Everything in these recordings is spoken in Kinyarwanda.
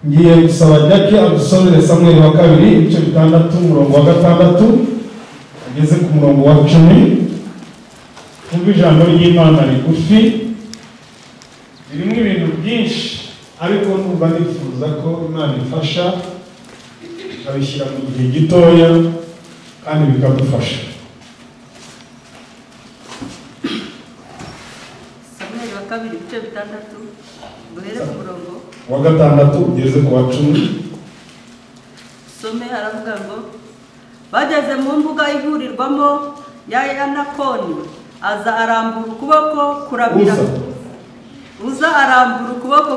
ngiye gusaba Jackie adusomere Samuel wa 2 ibice 6 umurongo wa 6 ageze ku murongo wa 10. Kumva ijambo ry'Imana rigufi ririmo ibintu byinshi, ariko numva nifuza ko Imana ifasha ikabishyira mu gihe gitoya kandi bikadufasha. Samuel wa 2 ibice 6 guhera ku murongo wa 6 ugeze ku wa 10. some aravuga ngo bageze mu mbuga ihurirwamo ya Yanakoni, aza arambura ukuboko kuramira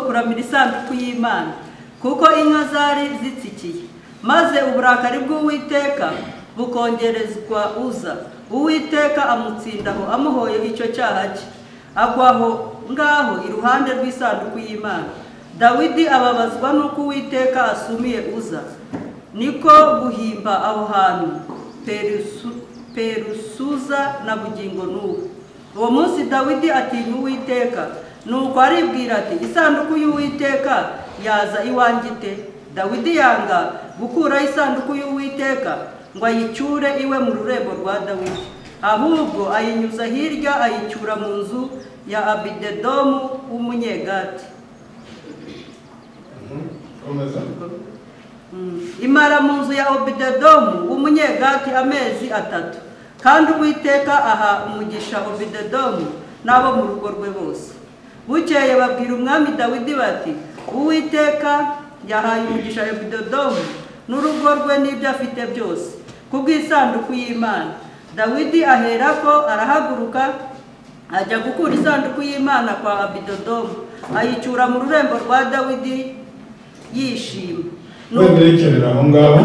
kuramira isanduku y'Imana, kuko inka zari zitsikiye. Maze uburakari bw'Uwiteka bukongerezwa Uza. Uwiteka amutsindaho amuhoye icyo cyaha cye, agwaho ngaho iruhande rw'isanduku y'Imana. Dawidi ababazwa n'uko Uwiteka asumiye Uza, niko guhimba aho hantu Perusuza na bugingo n'ubu. Uwo munsi Dawidi atinya Uwiteka, nuko aribwira ati, isanduku y'Uwiteka yaza iwanjye ite? Dawidi yanga gukuraho isanduku y'Uwiteka ngo ayicyure iwe mu rurembo rwa Dawidi, ahubwo ayinyuza hirya ayicyura mu nzu ya Abidedomu w'umunyegati. Imara mu nzu ya Obidedomu w'umunyegati amezi 3, kandi Uwiteka aha umugisha Obidedomu n'abo mu rugo rwe bose. Bukeye babwira umwami Dawidi bati, Uwiteka yahaye umugisha Obidedomu n'urugo rwe n'ibyo afite byose kubw'isanduku y'Imana. Dawidi aherako arahaguruka ajya gukura isanduku y'Imana kwa Abidedomu, ayicyura mu rurembo rwa Dawidi yishima. Werekerera aho ngaho.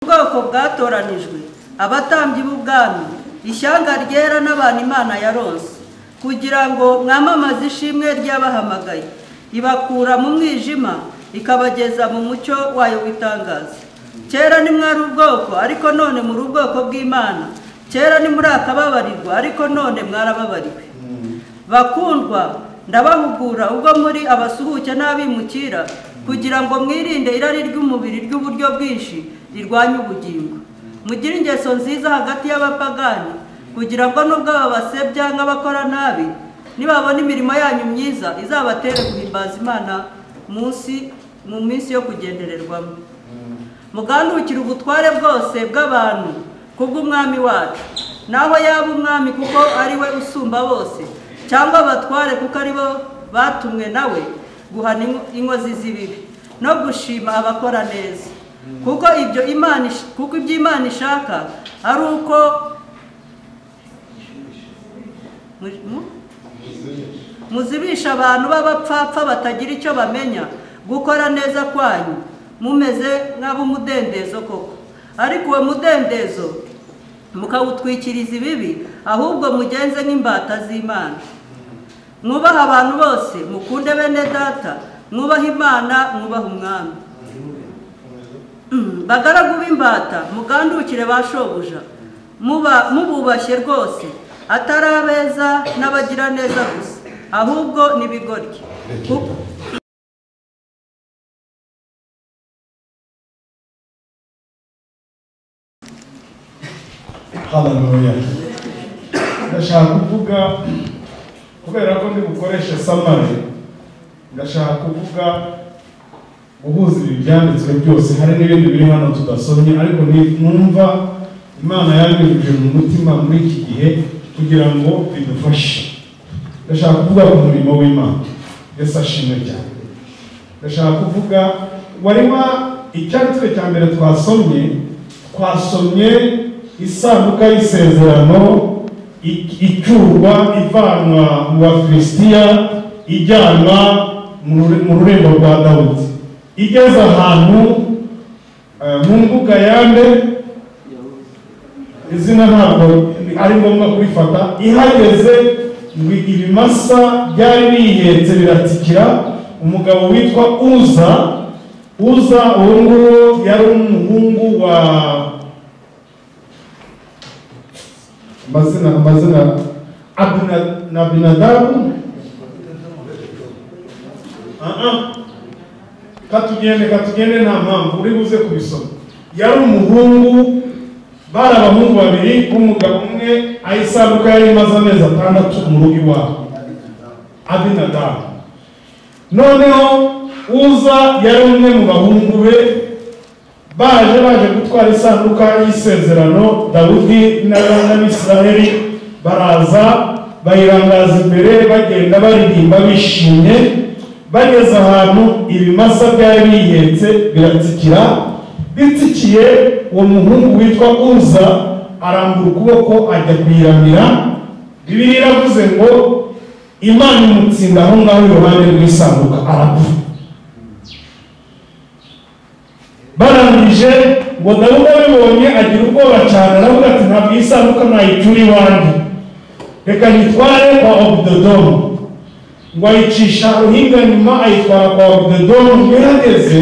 Ubwoko bwatoranijwe, abatambyi b'ubwami, ishyanga ryera n'abantu Imana yaronse, kugira ngo mwamamaze ishimwe ry'abahamagaye, ibakura mu mwijima ikabageza mu mucyo wayo w'itangaza. Kera ni mwari ubwoko, ariko none muri ubwoko bw'Imana. Kera ni muri akababarirwa, ariko none mwarababariwe. Bakundwa, ndabahugura ubwo muri abasuhuke n'abimukira, kugira ngo mwirinde irari ry'umubiri ry'uburyo bwinshi rirwanya ubugingo. Mugire ingeso nziza hagati y'abapagani, kugira ngo nubwo babasebya nk'abakora nabi, nibabona imirimo yanyu myiza izabatere guhimbaza Imana mu minsi yo kugendererwamo. Mugandukire ubutware bwose bw'abantu kubw'umwami wacu, naho yaba umwami kuko ari we usumba bose, cyangwa abatware kuko ari bo batumwe nawe guhana inkozi z'ibibi no gushima abakora neza. Kuko ibyo Imana ishaka ari uko muzibisha abantu b'abapfapfa batagira icyo bamenya gukora neza kwanyu, mumeze nk'ab'umudendezo koko. Ariko uwo mudendezo mukawutwikiriza ibibi, ahubwo mugenze nk'imbata z'Imana. Mwubaha abantu bose, mukunde bene data, mwubaha Imana, mwubaha umwami. Bagaragu b'imbata, mugandukire ba shobuja, mububashye rwose, atari abeza n'abagira neza gusa, ahubwo n'ibigoryi. Haleluya. Ndashaka kuvuga, kubera ko ndi bukoresha samari, ndashaka kuvuga guhuza ibi byanditswe byose. Hari n'ibindi biri hano tudasomye, ariko numva Imana yanyujije mu mutima muri iki gihe kugira ngo bidufashe. Ndashaka kuvuga ku murimo w'Imana. Yesu ashimwe cyane. Ndashaka kuvuga icyanditswe cya mbere twasomye isanduka y'isezerano icurwa ivanwa mu Bafilisitiya ijyanwa mu rurembo rwa Dawudi, igeze ahantu mu mbuga yande, izina ntabwo ari ngombwa kurifata. Ihageze ngo ibimasa byari bihetse biratsikira, umugabo witwa Uza uwo nguwo yari umuhungu wa amazina Abinadabu katugende nta mpamvu uri buze kubisoma. Yari umuhungu, bari abahungu babiri, umugabo umwe ayisanduka yari imaze amezi 6 mu rugo iwabo, Abinadabu. Noneho Uza yari umwe mu bahungu be, baje gutwara isanduka y'isezerano. Dawudi n'Abisiraheli baraza bayirangaza imbere, bagenda baririmba bishimye. Bageze ahantu ibimasa byari bihetse biratsikira, bitsikiye uwo muhungu witwa Uza arambura ukuboko ajya kuyiramira. Bibiliya iravuze ngo Imana imutsinda aho ngaho iruhande rw'isanduka, arapfa. Barangije ngo Dawudi abibonye agira ubwoba cyane, aravuga ati ntabwo iyi sanduka nayicyura iwanjye, reka nyitware kwa Obededomu. Ngo ayicisha ruhinga nyuma ayitwara kwa Obededomu. Ihageze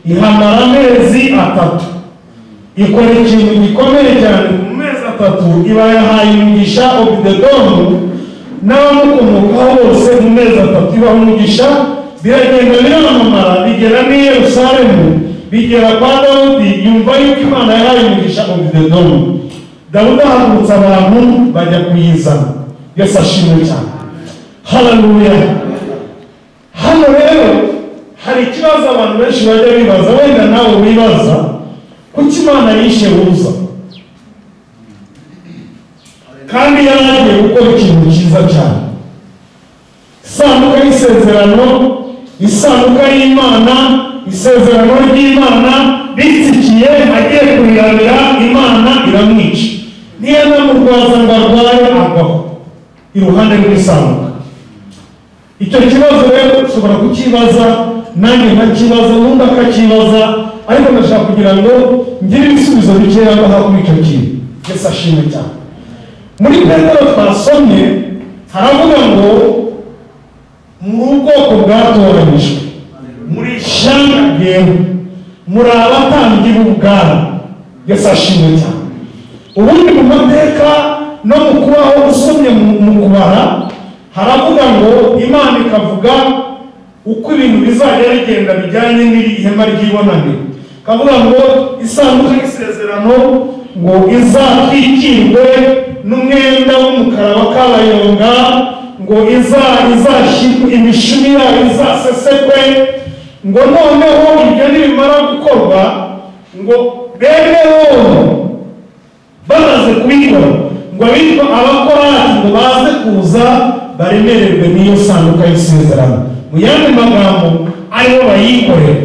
ihamara amezi 3, ikora ikintu gikomeye cyane. Mu mezi 3 iba yahaye umugisha Obededomu n'abamukomokaho bose. Mu mezi 3 ibaha umugisha, biragenda biramamara, bigera n'i Yerusalemu, bigera kwa Dawudi. Yumva yuko Imana yahaye umugisha Obededomu. Dawudi ahagurutsa abantu bajya kuyizana. Yesu ashimwe cyane. Haleluya. Hano rero hari ikibazo abantu benshi bajya bibaza, wenda nawe wibaza, kuki Imana yishe Uza kandi yaragiye gukora ikintu cyiza cyane? Isanduka y'isezerano, isanduka y'Imana, isezerano ry'Imana bitsikiye, agiye kuyiramira, Imana iramwica. Ntiyanamurwaza ngo arwaye, agwaho iruhande rw'isanduka. Icyo kibazo rero ushobora kukibaza, nanjye nkakibaza, n'undi akakibaza, ariko ndashaka kugira ngo ngire ibisubizo bikeya ngaha kuri icyo kintu. Yesu ashimwe cyane. Muri Petero twasomye haravuga ngo mu bwoko bwatoranijwe, muri ishyanga ryewe, muri abatambyi b'ubwami. Yesu ashimwe cyane. Ubundi mu mateka no mu kubaho usomye mu kubara, haravuga ngo Imana ikavuga uko ibintu bizajya bigenda bijyanye n'ihema ry'ibonaniro. Kavuga ngo isanduka y'isezerano ngo izatwikirwe n'umwenda w'umukara wa kabayonga, ngo izashyirwe imishumi yayo izasesekwe. Ngo noneho ibyo nibimara gukorwa, ngo beneho bamaze kubikora, ngo abitwa abakorati ngo baze kuza baremererwe n'iyo sanduka y'isezerano. Mu yandi magambo aribo bayikorera.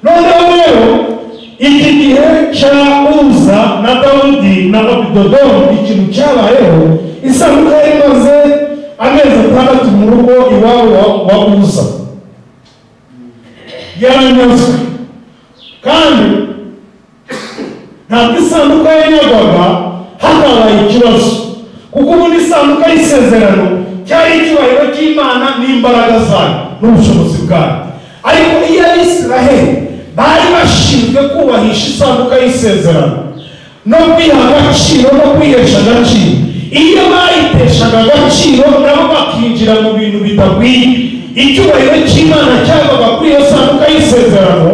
Noneho rero iki gihe cya Uza na Dawudi na Obededomu, ikintu cyabayeho, isanduka yari imaze amezi 6 mu rugo iwabo wa Uza, yaranyazwe. Kandi ntabwo isanduka yanyagwaga hatabaye ikibazo, kuko ubundi isanduka y'isezerano cyari icyubahiro cy'Imana n'imbaraga zayo n'ubushobozi bwayo. Ariko iyo Abisiraheli bari bashinzwe kubahisha isanduka y'isezerano no kwiha agaciro no kwihesha agaciro, iyo bayiteshaga agaciro nabo bakinjira mu bintu bidakwiye, icyubahiro cy'Imana cyavaga kuri iyo sanduka y'isezerano,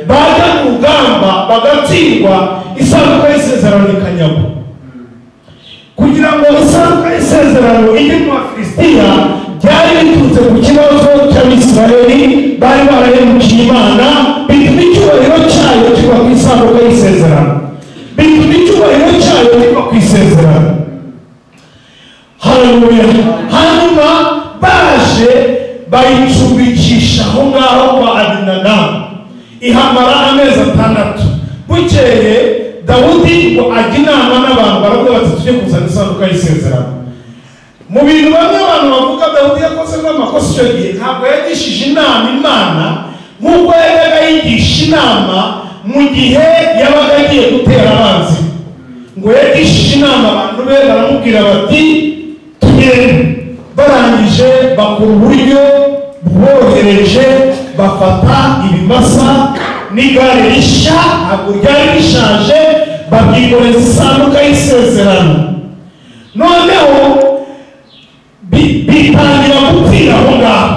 bajya mu rugamba bagatsindwa, isanduka y'isezerano ikanyagwa. Kugira ngo isanduka y'isezerano ijye mu Bafilisitiya, byari biturutse ku kibazo cy'Abisiraheli bari barahemukiye Imana, bituma icyubahiro cyayo kiva ku isanduka y'isezerano, bituma icyubahiro cyayo kiva ku isezerano. Haleluya. Hanyuma baje bayicumbikisha aho ngaho kwa Abinadabu, ihamara amezi 6. Bukeye Dawudi ngo ajya inama n'abantu, baravuga bati tujye kuzana isanduka y'isezerano. Mu bintu bamwe abantu bavuga Dawudi yakoze amakosa icyo gihe, ntabwo yagishije inama Imana nk'uko yajyaga yigisha inama mu gihe yabaga agiye gutera abanzi. Ngo yagishije inama abantu be, baramubwira bati tugende. Barangije bakora uburyo bworohereje, bafata ibimasa n'igare rishya, ntabwo ryari rishaje, babyikoreza isanduka y'isezerano. Noneho bitangira gupfira aho ngaho.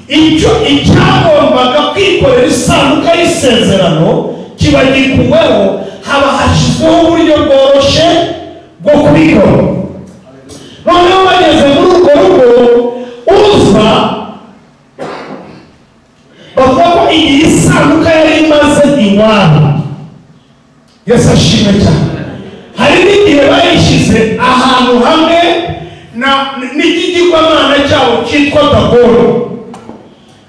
icyagombaga kwikorera isanduka y'isezerano kiba gikuweho, haba hashyizweho uburyo bworoshye bwo kubikora. noneho bageze muri urwo rugo uza bavuga ko iyi sanduka yari imaze iwabo. Yesu ashimwe cyane. hari n'igihe bayishyize ahantu hamwe n'ikigirwamana cyabo cyitwa Dagoni,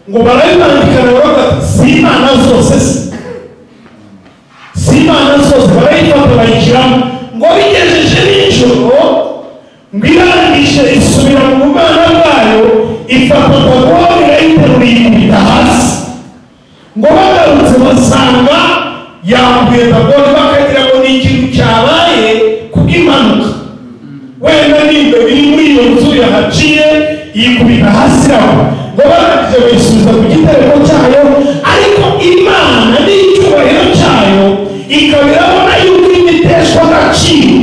ngo barabibandikana baravuga si imana zose, si imana zose, barayifata bayishyiramo, ngo bigejeje nijoro ngo irangije isubira mu bumana bwayo, ifata Dagoni irayiterura iyikubita hasi. ngo bagarutse basanga yambuye Dagoni, bakagira ngo ni ikintu cyabaye kubw'impanuka, wenda nimba biri muri iyo nzu yahaciye yikubita hasi aho. ngo barangije bayisubiza ku gitereko cyayo, ariko Imana n'icyubahiro cyayo ikaba irabona yuko imiteshwa agaciro,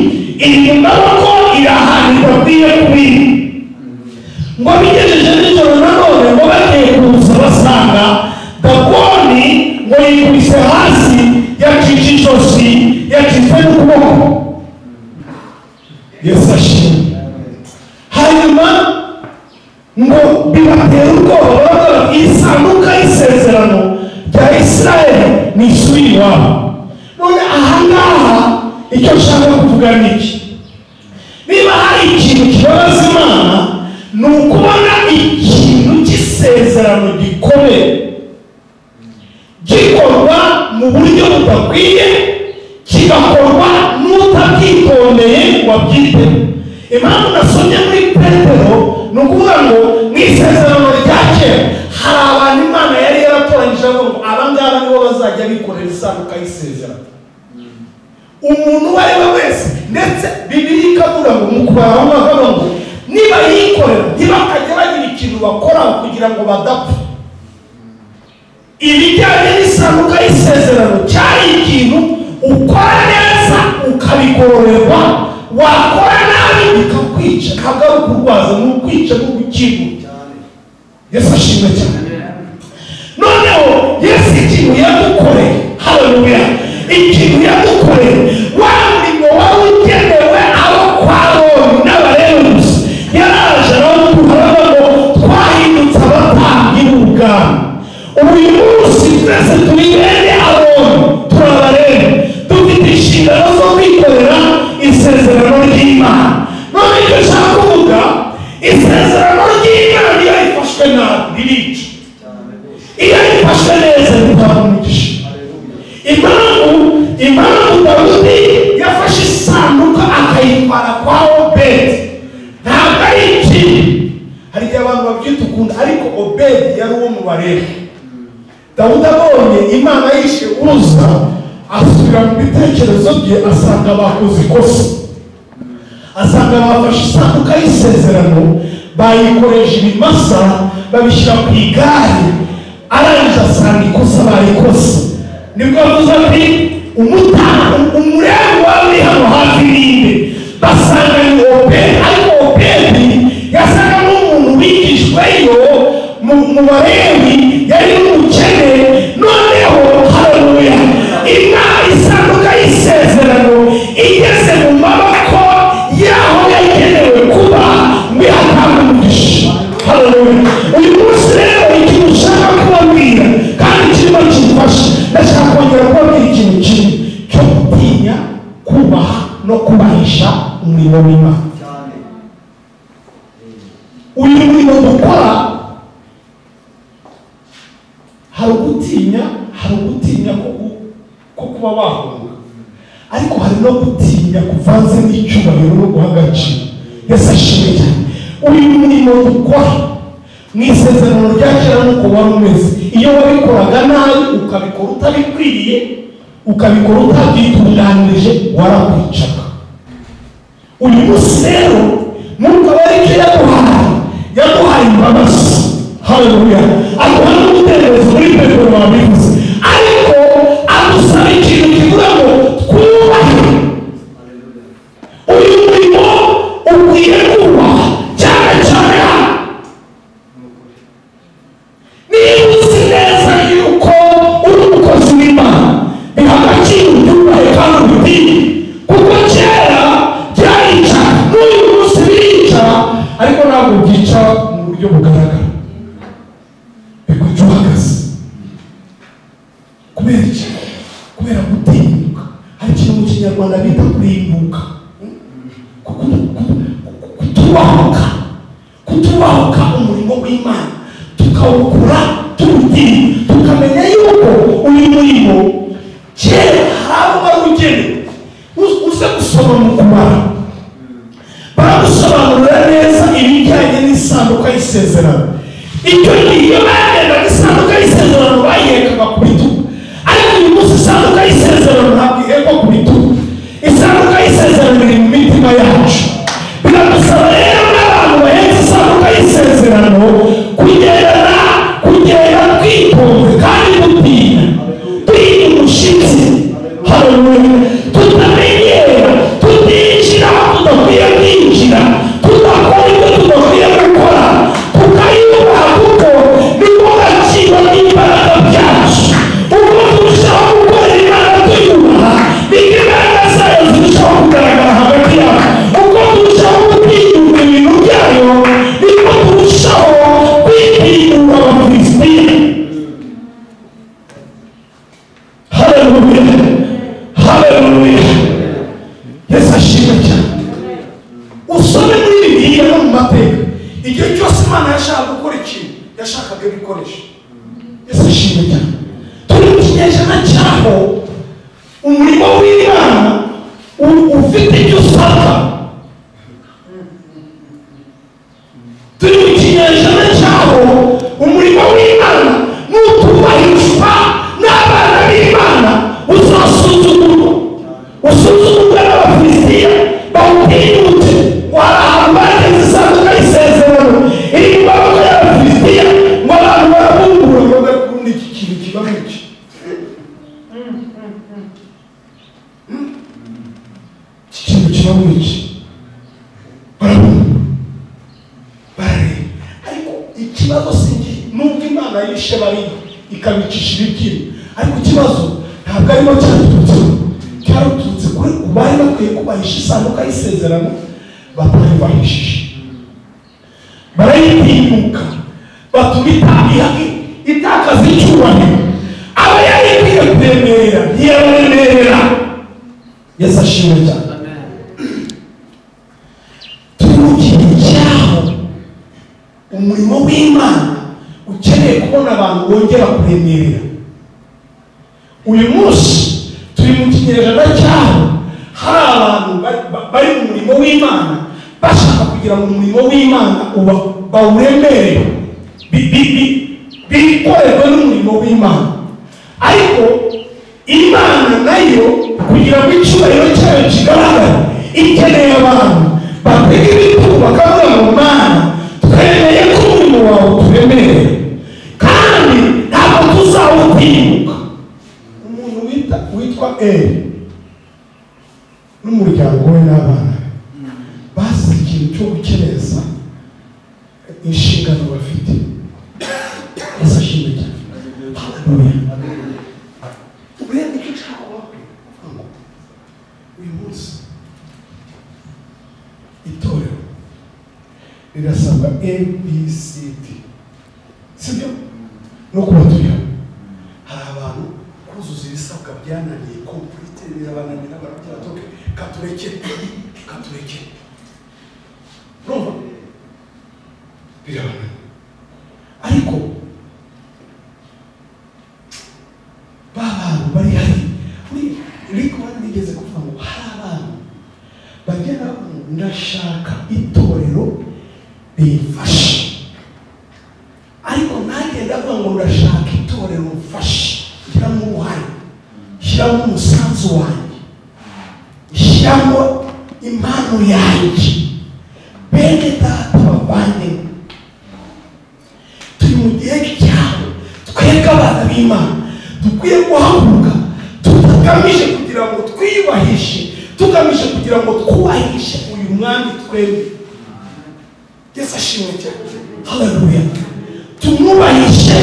irimbaho ko iri ahantu idakwiye kubiri. ngo bigejeje nijoro nanone, ngo bagiye kuza basanga Dagoni ngo yikubise hasi, yacitse ijosi, yacitse n'ukuboko. Yesu ashimwe. hanyuma ngo bibatera ubwoba, baravuga iyi sanduka y'isezerano rya Isirayeli nisubire iwabo. none ahangaha icyo nshaka kuvuga ni iki? niba hari ikintu kibabaza Imana, ni ukubona ikintu cy'isezerano gikomeye gikorwa mu buryo budakwiye, kigakorwa n'utabyitondeye wabyiteho. impamvu nasomye muri Petero ni ukuvuga ngo mu isezerano rya kera hari abantu Imana yari yaratoranyije ngo aba ngaba nibo bazajya bikorera isanduka y'isezerano. umuntu uwo ari we wese, ndetse Bibiliya ikavuga ngo mu kubara bavuga ngo niba yikorera ntibakajya bagira ikintu bakoraho kugira ngo badapfa. ibijyanye n'isanduka y'isezerano cyari ikintu ukora neza ukabigororerwa, wakora nabi bikakwica, ntabwo ari ukurwaza, ni ukwica n'ugukingura. Yesu ashimwe cyane. noneho Yesu ikintu yadukoreye, haleluya, ikintu yadukoreye, wa murimo wari ugenewe abo kwa Aroni n'Abalewi gusa, yaraje araduha ngo twahindutse abatambyi b'ubwami. uyu munsi twese turi bene Aroni, turabalewi, dufite inshingano zo kwikorera isezerano ry'Imana. none icyo nshaka kuvuga, isezerano ry'Imana iyo rifashwe nabi ririca, iyo rifashwe neza ritanga umugisha. impamvu Dawudi yafashe isanduka akayitwara kwa Obedi ntabwo ari ikindi. hari igihe abantu babyita ukunda, ariko Obedi yari uwo mu Balewi. Dawudi abonye Imana yishe Uza, asubira mu bitekerezo bye, asanga bakoze ikosa, asanga bafashe isanduka y'isezerano bayikoresha ibimasa babishyira ku igare, arangije asanga ikosa barikosa. nibwo yavuze ati umurengo wari uri hano hafi y'inde, basanga ni Obedi. ariko Obedi yasaga n'umuntu wigishweyo mu Balewi, yari n'umukene. noneho haleluya, isanduka y'isezerano igeze mu maboko yaho yagenewe kuba, ngo ihatanga umugisha. haleluya. uyu munsi rero ikintu ushaka kubabwira kandi kirimo kimfasha, ndashaka kongera kubabwira ikintu kimwe cyo gutinya, kubaha no kubahisha umurimo w'Imana. uyu murimo dukora hari ugutinya ko kuba wahunga, ariko hari no gutinya kuvanze n'icyubahiro no guha agaciro. Yesu ashimwe cyane. uyu murimo dukora mu isezerano rya kera nuko wari umeze. iyo wabikoraga nabi, ukabikora utabikwiriye, ukabikora utabyitunganirije, warakwicaga. uyu munsi rero Mwuka wari icyo yaduhaye imbabazi. haleluya. aduha n'umudendezo muri Petero wabivuze, ariko adusaba ikintu kivuga ngo twubahe. uyu murimo ukwiye kubaha cyane cyane hano. kubera gutinyuka. Hari ikintu mu Kinyarwanda bita kurimbuka, kutubahuka umurimo w'Imana tukawukura tuwutinya, tukamenya yuko uyu murimo kera hari wawugenewe. Uze gusoma mu kumara baragusobanurira neza ibijyanye n'isanduka y'isezerano. Icyo gihe bagendaga isanduka y'isezerano bayihekaga ku bitugu, ariko uyu munsi isanduka y'isezerano ntabwo ihekwa ku bitugu. Isanduka y'isezerano iri mu mitima yacu. Biradusaba rero n'abantu bahetse isanduka y'isezerano kugenda twitonze kandi dutinya umushyitsi. Haleluya. Tutamenyera, tutinjira aho tudakwiye kwinjira, tudakora ibyo tudakwiye gukora, tukayubaha kuko niko gaciro n'imbaraga byacu. Uko turushaho gukorera Imana tuyubaha, niko imbaraga zayo zirushaho kugaragara hagati yacu. Uko turushaho gutinyura ibintu byayo, niko turushaho kwitinyura Abafilisitiya. Haleluya. Haleluya. Yesu ashimwe cyane. Usome muri Bibiliya no mu mateka, igihe cyose Imana yashaka gukora ikintu yashakaga ibikoresho. Yesu ashimwe cyane. Turi mu kinyejana cyaho umurimo w'Imana ufite icyo usabwa. Turi mu kinyejana cyaho umurimo w'Imana n'utubahishwa n'abana b'Imana uzasuzugurwa. Usuzugurwa n'Abafilisitiya bawutinyutse. Wari ahantu bageze isanduka y'isezerano iri mu maboko y'Abafilisitiya, ngo abantu barabungura ngo bakunda iki kintu kiba muki. Iki kintu kiba muki. Barabungura. Ariko ikibazo singi nubwo Imana yishe bari ikabicisha ibikiri, ariko ikibazo ntabwo arimo cyaruturutse kuri bari bakwiye kubahisha isanduka y'isezerano, batayubahishije. Barayitinyuka batuma itakaza icyubahiro. Aba yari ikwiye kuremerera ntiyabaremerera. Yesu ashimwe cyane. Turi mu gihe cyaho umurimo w'Imana ukeneye kubona abantu bongera kuremerera. Uyu munsi turi mu kinyejana cyaho hari abantu bari mu murimo w'Imana bashaka kugira ngo umurimo w'Imana bawuremere, bikorerwe n'umurimo w'Imana. Ariko Imana nayo kugira ngo icyubahiro cyayo kigaragare ikeneye abantu batega ibitugu bakavuga ngo Mana twemeye ko umurimo wawe turemereye kandi ntabwo tuzawutinyuka. Umuntu witwa Eli n'umuryango we n'abana basize ikintu cyo gukereza inshingano bafite. Yesu ashimwe cyane. Haleluya. Uburenze icyo ushaka wakwiye uyu munsi itorero rirasabwa ABCD, sibyo? No kuba turiho hari abantu kuzuza ibisabwa byananiye complete birabananira barabyara toke katurekere urumva birabananira. Ariko abantu bari hari ariko nigeze kuvuga ngo hari abantu bagenda ndashaka itorero rifashe, ariko ntagenda avuga ngo ndashaka itorero mfashe, shyiramo uruhare, shyiramo umusanzu wanjye, shyiramo impano yanjye. Bene data bavandimwe, turi mu gihe cyaho twebwe abana b'Imana dukwiye guhaguruka, tugamije kugira ngo twiyubahishe, tugamije kugira ngo twubahishe uyu mwami twebwe. Yesu ashimwe cyane. Haleluya. Tumwubahishe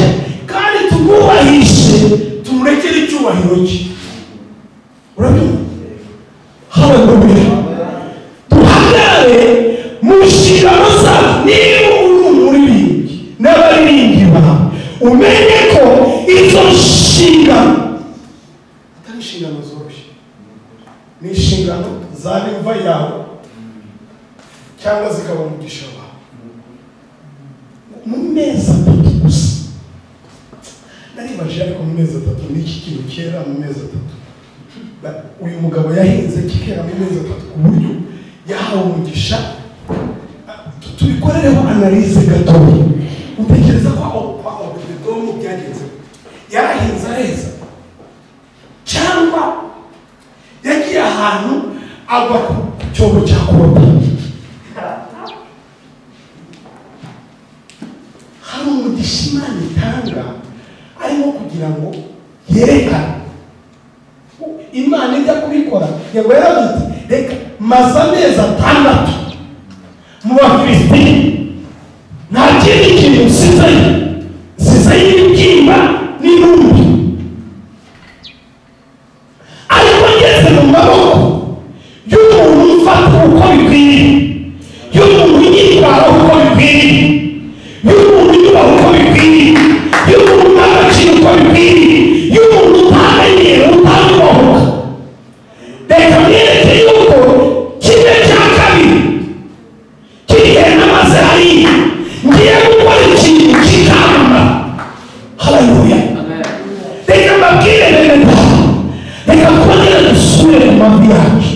kandi tumwubahishe, tumurekere icyubahiro cye. Urabyumva? Haleluya. Duhagarare mu nshingano zacu. Niba uri umuririmbyi n'abaririmbyi bawe, umenye ko izo nshingano atari inshingano zoroshye, ni inshingano zaba imva yawe cyangwa zikaba umugisha wawe. Mu mezi 3 gusa naribaje, ariko mu mezi 3 n'iki kintu kera mu mezi 3? Uyu mugabo yahinze kikera mu mezi 3 ku buryo yahawe umugisha. Tubikorereho analize gatoya, utekereza ko aho Bedomu byagenze yarahinze areza, cyangwa yagiye ahantu agwa ku cyobo cya kota? Hari umugisha Imana itanga arimo kugira ngo yerekane. Imana ijya kubikora yego yaravuze iti reka maze amezi 6 mu Bafilisiti, nta kindi kintu nsizayo ibibyimba n'intumbi, ariko ngeze mu maboko y'umuntu mfata uko bikwiriye, y'umuntu yitwara uko bikwiriye, y'umuntu yubaha uko bikwiriye, y'umuntu n'agaciro uko bikwiriye, y'umuntu utamenyera utanubahuka. Reka mwereke yuko kimwe cya kabiri kirihe n'amaze hariya ngiye gukora ikintu kikamba. Haleluya. Reka mbabwire bene data, reka twongere dusubire mu mavi yacu,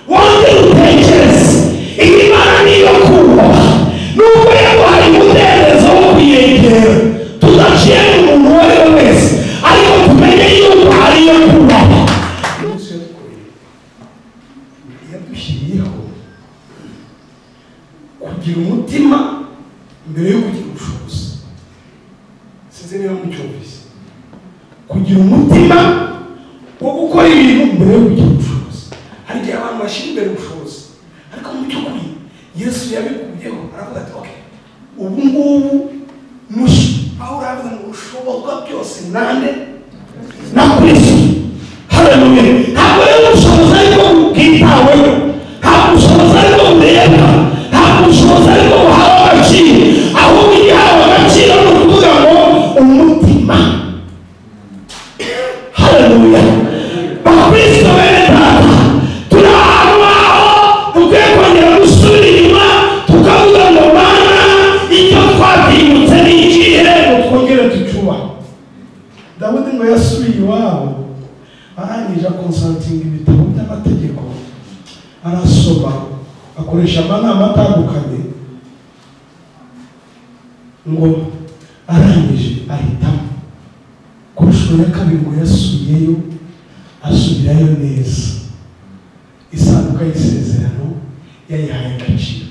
wongere utekereze Imana niyo kubaha, nubwo yaguhaye umudendezo wo kuyegera, tudaciye umuntu uwo ari we wese, ariko tumenye yuko ariyo kubaha. Yadushyiriyeho kugira umutima mbere yo kugira ubushobozi. Sinzi niba mucyumvise, kugira umutima wo gukora ibintu mbere yo kugira ubushobozi. Hari igihe abantu bashyira imbere ubushobozi, ariko mu by'ukuri Yesu yabikuyeho aravuga ati okay, ubu ngubu aho uravuga ngo ushobozwa byose nande na Kristo. Haleluya. Ntabwo rero ubushobozi ariko bwitaweho, ntabwo ubushobozi ariko bureba, ntabwo ubushobozi ariko buhawe agaciro, ahubwo igihawe agaciro ni ukuvuga ngo umutima. Haleluya. Bakristo bene data, turi ahantu aho dukwiye kongera gusubira inyuma tukavuga ngo Mana, icyo twatinyutse ni ikihe ngo twongere tucyubahe. Dawudi ngo yasubiye iwabo, arangije akonsantinga ibitabo by'amategeko, arasoma, akoresha amanama atandukanye, ngo arangije ahitamo ku nshuro ya kabiri ngo yasubiyeyo, asubirayo neza. Isanduka y'isezerano yayihaye agaciro.